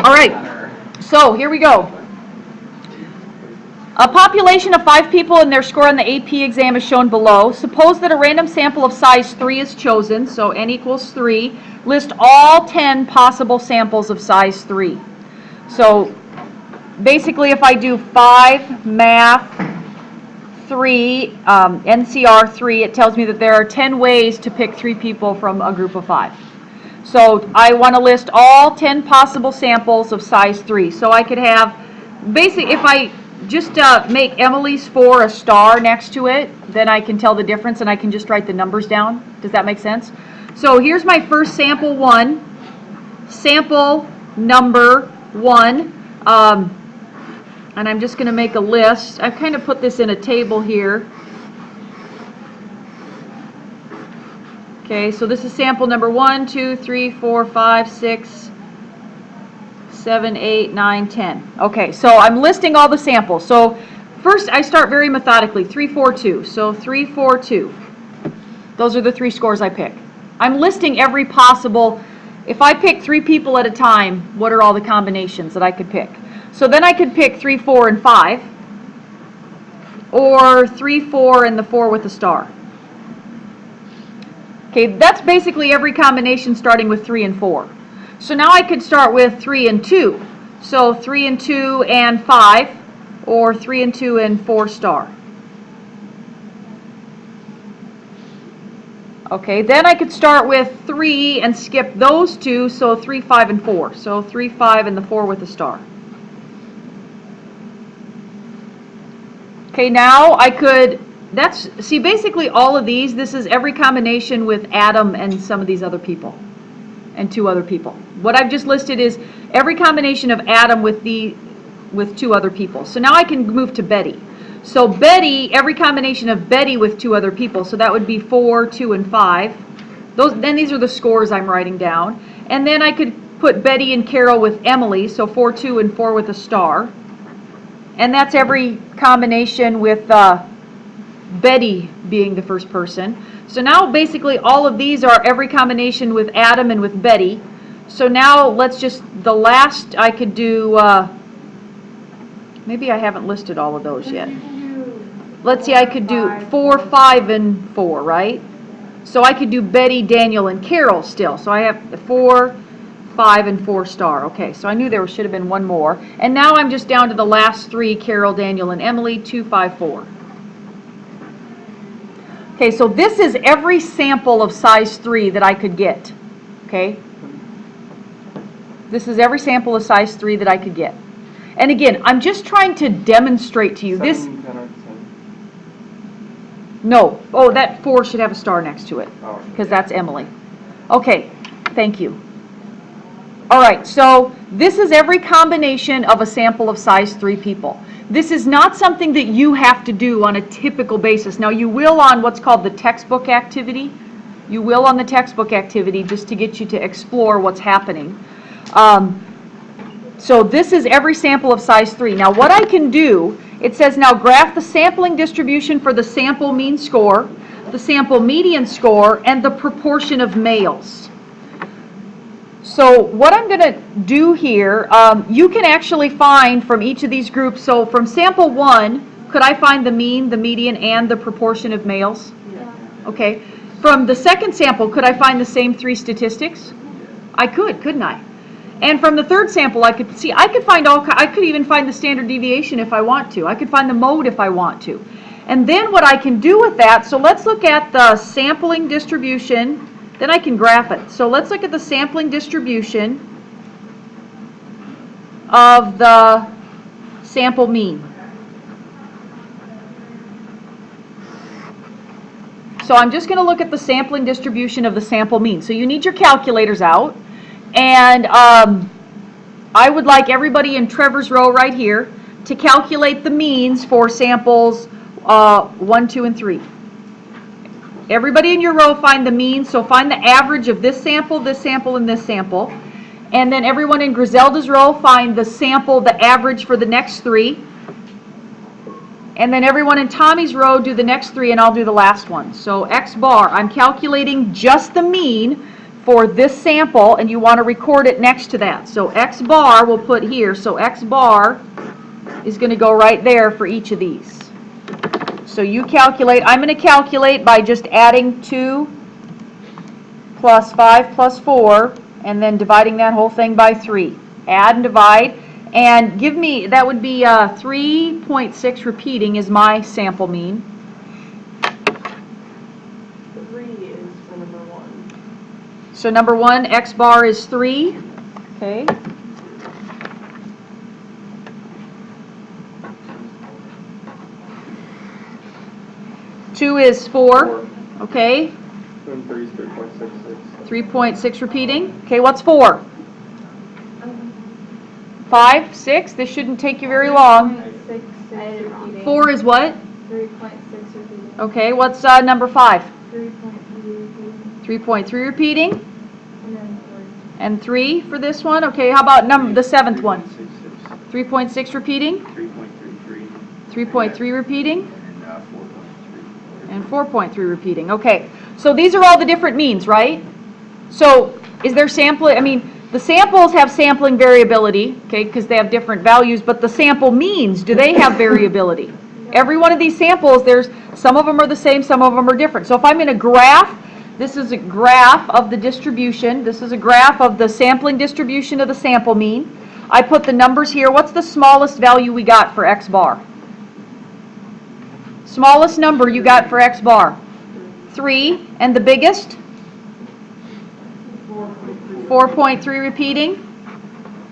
All right, so here we go. A population of 5 people and their score on the AP exam is shown below. Suppose that a random sample of size 3 is chosen, so n equals 3. List all 10 possible samples of size 3. So basically if I do 5, math, 3, NCR 3, it tells me that there are 10 ways to pick 3 people from a group of 5. So I want to list all 10 possible samples of size 3. So I could have, basically if I just make Emily's 4 a star next to it, then I can tell the difference and I can just write the numbers down. Does that make sense? So here's my first sample 1, sample number 1, and I'm just going to make a list. I've kind of put this in a table here. Okay, so this is sample number 1, 2, 3, 4, 5, 6, 7, 8, 9, 10. Okay, so I'm listing all the samples. So first I start very methodically, 3, 4, 2. So 3, 4, 2. Those are the 3 scores I pick. I'm listing every possible, if I pick 3 people at a time, what are all the combinations that I could pick? So then I could pick 3, 4, and 5, or 3, 4, and the 4 with a star. Okay, that's basically every combination starting with 3 and 4. So now I could start with 3 and 2. So 3 and 2 and 5, or 3 and 2 and 4 star. Okay, then I could start with 3 and skip those 2, so 3, 5, and 4. So 3, 5, and the 4 with a star. Okay, now I could, see basically all of these, this is every combination with Adam and some of these other people, and 2 other people. What I've just listed is every combination of Adam with 2 other people. So now I can move to Betty. So Betty, every combination of Betty with 2 other people, so that would be 4, 2, and 5. Then these are the scores I'm writing down. And then I could put Betty and Carol with Emily, so 4, 2, and 4 with a star. And that's every combination with Betty being the first person. So now basically all of these are every combination with Adam and with Betty. So now let's just, the last I could do, maybe I haven't listed all of those yet. Let's see, I could do 4, 5, and 4, right? So I could do Betty, Daniel, and Carol still. So I have 4, 5, and 4 star. Okay, so I knew there should have been one more. And now I'm just down to the last 3, Carol, Daniel, and Emily, 2, 5, 4. Okay, so this is every sample of size 3 that I could get. Okay? This is every sample of size 3 that I could get. And again, I'm just trying to demonstrate to you this. 7, 10, or 10. No. Oh, that 4 should have a star next to it, because that's Emily. Okay, thank you. All right, so this is every combination of a sample of size 3 people. This is not something that you have to do on a typical basis. Now, you will on what's called the textbook activity. You will on the textbook activity just to get you to explore what's happening. So this is every sample of size 3. Now, what I can do, it says now graph the sampling distribution for the sample mean score, the sample median score, and the proportion of males. So what I'm going to do here, you can actually find from each of these groups, so from sample 1, could I find the mean, the median, and the proportion of males? Yeah. Okay. From the second sample, could I find the same 3 statistics? I could, couldn't I? And from the third sample, I could even find the standard deviation if I want to. I could find the mode if I want to. And then what I can do with that, so let's look at the sampling distribution. Then I can graph it. So let's look at the sampling distribution of the sample mean. So I'm just going to look at the sampling distribution of the sample mean. So you need your calculators out. And I would like everybody in Trevor's row right here to calculate the means for samples 1, 2, and 3. Everybody in your row find the mean, so find the average of this sample, and this sample. And then everyone in Griselda's row find the sample, the average for the next 3. And then everyone in Tommy's row do the next 3, and I'll do the last one. So X bar, I'm calculating just the mean for this sample, and you want to record it next to that. So X bar we'll put here. So X bar is going to go right there for each of these. So you calculate. I'm going to calculate by just adding 2 plus 5 plus 4, and then dividing that whole thing by 3. Add and divide, and give me, that would be 3.6 repeating is my sample mean. 3 is for number 1. So number 1, X bar is 3. Okay. Two is 4. Okay. And 3 is 3.66. 3.6 repeating. Okay, what's 4? 5, 6. This shouldn't take you very long. 4 is what? 3.6 repeating. Okay, what's number 5? 3.3 repeating. 3.3 repeating. And then 3. And 3 for this one. Okay, how about the 7th one? 3.6 repeating. 3.33. 3.3 repeating. And 4.3. And 4.3 repeating. Okay, so these are all the different means, right? So is there sampling? I mean, the samples have sampling variability, okay, because they have different values, but the sample means, do they have variability? Every one of these samples, some of them are the same, some of them are different. So if I'm in a graph, this is a graph of the distribution. This is a graph of the sampling distribution of the sample mean. I put the numbers here. What's the smallest value we got for X bar? Smallest number you got for X bar? 3. And the biggest? 4.3 repeating.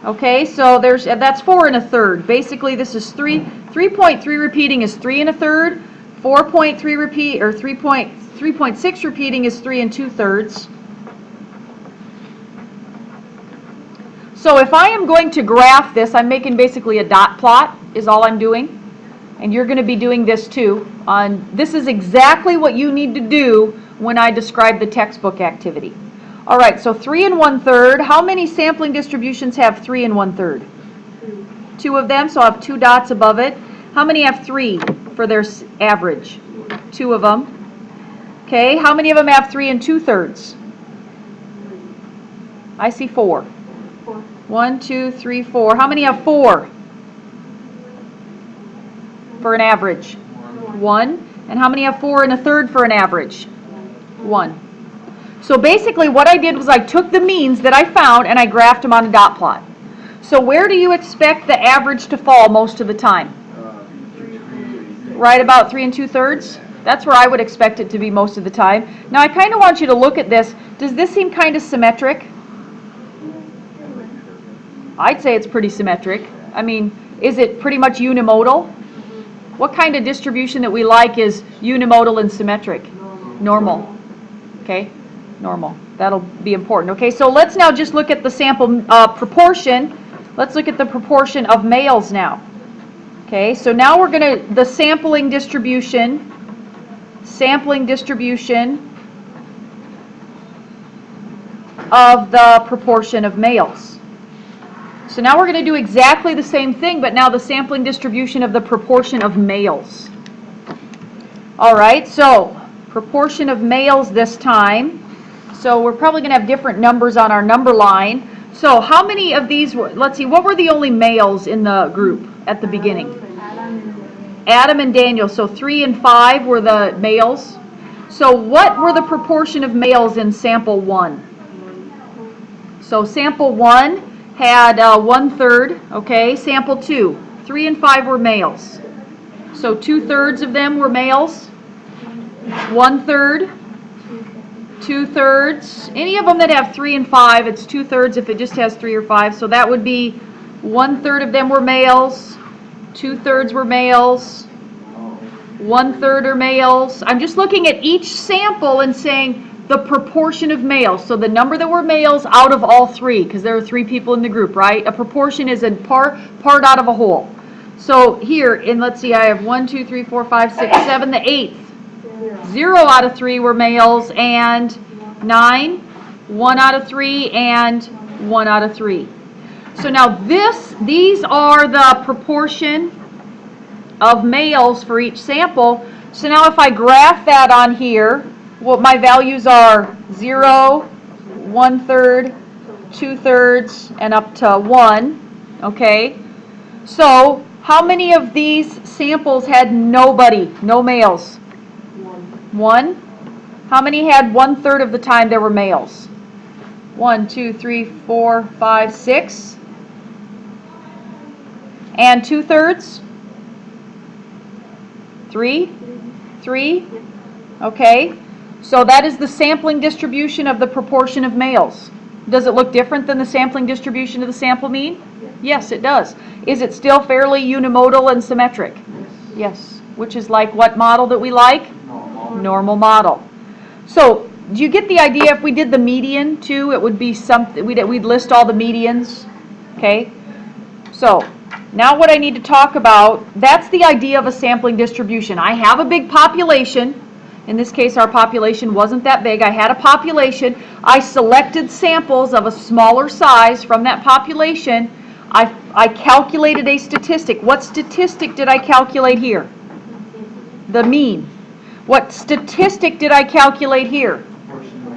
Okay, so that's 4 1/3. Basically, this is 3.3 repeating is 3 1/3. 4.3 repeat or 3.6 repeating is 3 2/3. So if I am going to graph this, I'm making basically a dot plot is all I'm doing. And you're going to be doing this too. This is exactly what you need to do when I describe the textbook activity. All right, so 3 1/3. How many sampling distributions have 3 1/3? 2 of them, so I'll have 2 dots above it. How many have 3 for their average? 2 of them. Okay, how many of them have 3 2/3? I see 4. 1, 2, 3, 4. How many have 4 for an average? 1. And how many have 4 1/3 for an average? 1. So basically what I did was I took the means that I found and I graphed them on a dot plot. So where do you expect the average to fall most of the time? Right about 3 2/3? That's where I would expect it to be most of the time. Now I kind of want you to look at this. Does this seem kind of symmetric? I'd say it's pretty symmetric. I mean, is it pretty much unimodal? What kind of distribution that we like is unimodal and symmetric? Normal. Okay, normal. That'll be important. Okay, so let's now just look at the sample proportion. Let's look at the proportion of males now. Okay, so now we're going to, the sampling distribution of the proportion of males. So now we're going to do exactly the same thing, but now the sampling distribution of the proportion of males. All right, so proportion of males this time. So we're probably going to have different numbers on our number line. So how many of these were, let's see, what were the only males in the group at the beginning? Adam and Daniel. So 3 and 5 were the males. So what were the proportion of males in sample 1? So sample 1 had 1/3, okay? Sample 2, 3 and 5 were males. So 2/3 of them were males. 1/3, 2/3. Any of them that have 3 and 5, it's 2/3 if it just has 3 or 5. So that would be 1/3 of them were males. 2/3 were males. 1/3 are males. I'm just looking at each sample and saying the proportion of males. So the number that were males out of all 3, because there are 3 people in the group, right? A proportion is a part out of a whole. So here, let's see, I have 1, 2, 3, 4, 5, 6, 7, the 8th. 0 out of 3 were males, and 9, 1 out of 3, and 1 out of 3. So now these are the proportion of males for each sample. So now if I graph that on here, what my values are 0, 1/3, 2/3, and up to 1, okay? So, how many of these samples had nobody, no males? One. 1? How many had 1/3 of the time there were males? 1, 2, 3, 4, 5, 6. And 2/3? 3? 3? Okay. So that is the sampling distribution of the proportion of males. Does it look different than the sampling distribution of the sample mean? Yes, it does. Is it still fairly unimodal and symmetric? Yes. Which is like what model that we like? Normal model. So, do you get the idea? If we did the median too, it would be something, we'd list all the medians, okay? So, now what I need to talk about, that's the idea of a sampling distribution. I have a big population. In this case, our population wasn't that big. I had a population. I selected samples of a smaller size from that population. I calculated a statistic. What statistic did I calculate here? The mean. What statistic did I calculate here?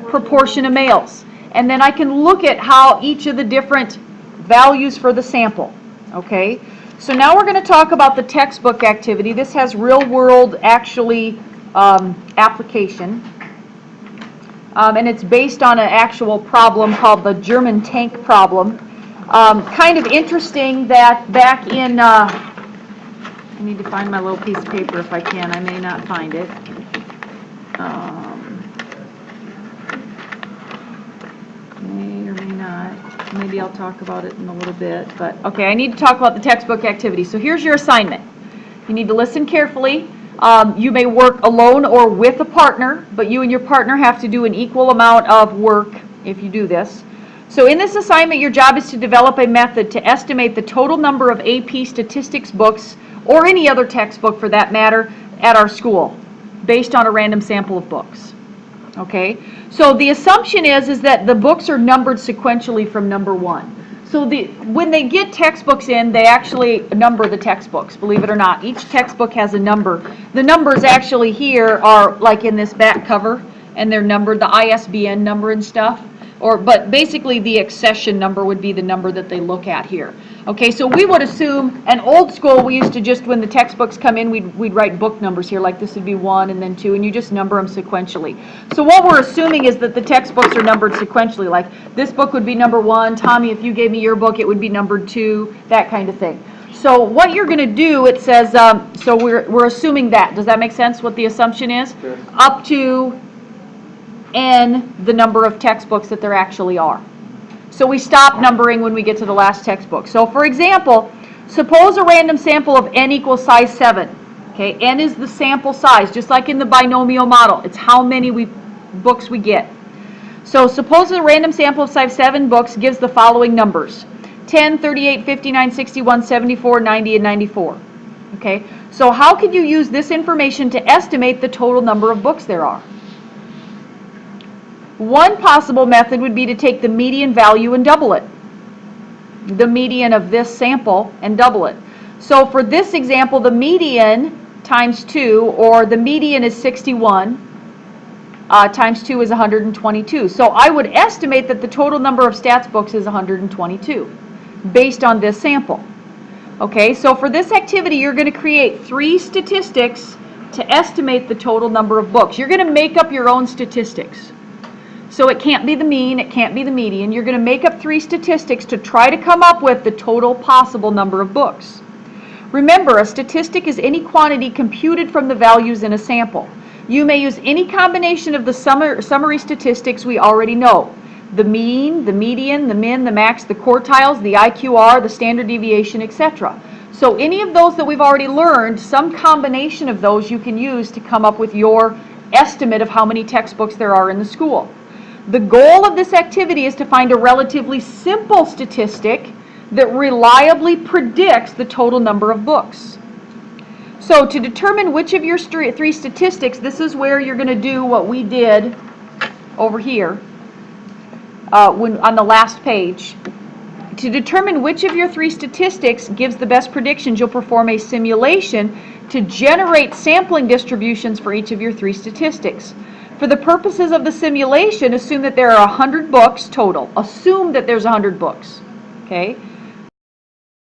Proportion of males. And then I can look at how each of the different values for the sample. Okay? So now we're going to talk about the textbook activity. This has real world actually application. And it's based on an actual problem called the German tank problem. Kind of interesting that back in, I need to find my little piece of paper if I can. I may not find it. May or may not. Maybe I'll talk about it in a little bit. But okay, I need to talk about the textbook activity. So here's your assignment. You need to listen carefully. You may work alone or with a partner, but you and your partner have to do an equal amount of work if you do this. So in this assignment, your job is to develop a method to estimate the total number of AP statistics books, or any other textbook for that matter, at our school, based on a random sample of books. Okay? So the assumption is that the books are numbered sequentially from number 1. So when they get textbooks in, they actually number the textbooks, believe it or not. Each textbook has a number. The numbers actually here are like in this back cover, and they're numbered, the ISBN number and stuff. But basically the accession number would be the number that they look at here. Okay, so we would assume, an old school, we used to just, when the textbooks come in, we'd write book numbers here, like this would be 1 and then 2, and you just number them sequentially. So what we're assuming is that the textbooks are numbered sequentially, like this book would be number 1, Tommy, if you gave me your book, it would be numbered 2, that kind of thing. So what you're going to do, it says, so we're assuming that. Does that make sense, what the assumption is? Sure. Up to N, the number of textbooks that there actually are. So we stop numbering when we get to the last textbook. So for example, suppose a random sample of N equals size 7. Okay, N is the sample size, just like in the binomial model. It's how many books we get. So suppose a random sample of size 7 books gives the following numbers: 10, 38, 59, 61, 74, 90, and 94. Okay, so how could you use this information to estimate the total number of books there are? One possible method would be to take the median value and double it. The median of this sample and double it. So for this example, the median times 2, or the median is 61, times 2 is 122. So I would estimate that the total number of stats books is 122, based on this sample. Okay, so for this activity, you're going to create 3 statistics to estimate the total number of books. You're going to make up your own statistics. So it can't be the mean, it can't be the median. You're going to make up 3 statistics to try to come up with the total possible number of books. Remember, a statistic is any quantity computed from the values in a sample. You may use any combination of the summary statistics we already know. The mean, the median, the min, the max, the quartiles, the IQR, the standard deviation, etc. So any of those that we've already learned, some combination of those you can use to come up with your estimate of how many textbooks there are in the school. The goal of this activity is to find a relatively simple statistic that reliably predicts the total number of books. So to determine which of your 3 statistics, this is where you're going to do what we did over here on the last page. To determine which of your 3 statistics gives the best predictions, you'll perform a simulation to generate sampling distributions for each of your 3 statistics. For the purposes of the simulation, assume that there are 100 books total. Assume that there's 100 books, okay?